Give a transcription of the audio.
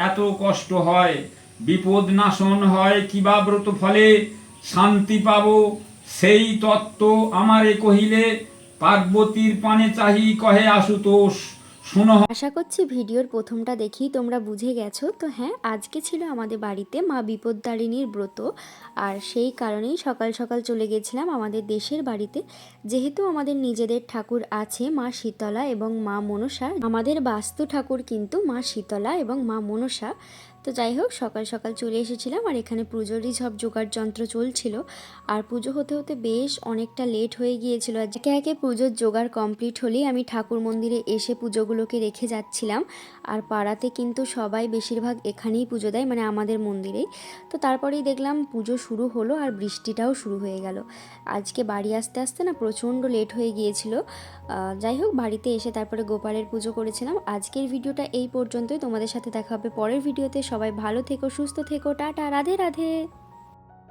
এত কষ্ট হয়, বিপদ নাশন হয় কিবা ব্রত ফলে, শান্তি পাব সেই তত্ত্ব আমারে কহিলে, পার্বতীর পানে চাহি কহে আশুতোষ। শুনো। আশা করছি ভিডিওর প্রথমটা দেখেই তোমরা বুঝে গেছো। তো হ্যাঁ, আজকে ছিল আমাদের বাড়িতে মা বিপদতারিণীর ব্রত, আর সেই কারণেই সকাল সকাল চলে গেছিলাম আমাদের দেশের বাড়িতে। যেহেতু আমাদের নিজেদের ঠাকুর আছে মা শীতলা এবং মা মনসা, আমাদের বাস্তু ঠাকুর কিন্তু মা শীতলা এবং মা মনসা। তো যাই হোক, সকাল সকাল চলে এসেছিলাম, আর এখানে পুজোরই সব জোগাড় যন্ত্র চলছিল। আর পুজো হতে হতে বেশ অনেকটা লেট হয়ে গিয়েছিল। একে একে পুজোর জোগাড় কমপ্লিট হলেই আমি ঠাকুর মন্দিরে এসে পুজোগুলোকে রেখে যাচ্ছিলাম। আর পাড়াতে কিন্তু সবাই বেশিরভাগ এখানেই পুজো দেয়, মানে আমাদের মন্দিরেই। তো তারপরেই দেখলাম পুজো শুরু হলো আর বৃষ্টিটাও শুরু হয়ে গেল। আজকে বাড়ি আসতে আসতে না প্রচণ্ড লেট হয়ে গিয়েছিল। যাই হোক, বাড়িতে এসে তারপরে গোপালের পুজো করেছিলাম। আজকের ভিডিওটা এই পর্যন্তই, তোমাদের সাথে দেখা হবে পরের ভিডিওতে। সবাই ভালো থেকো, সুস্থ থেকো, টাটা, রাধে রাধে।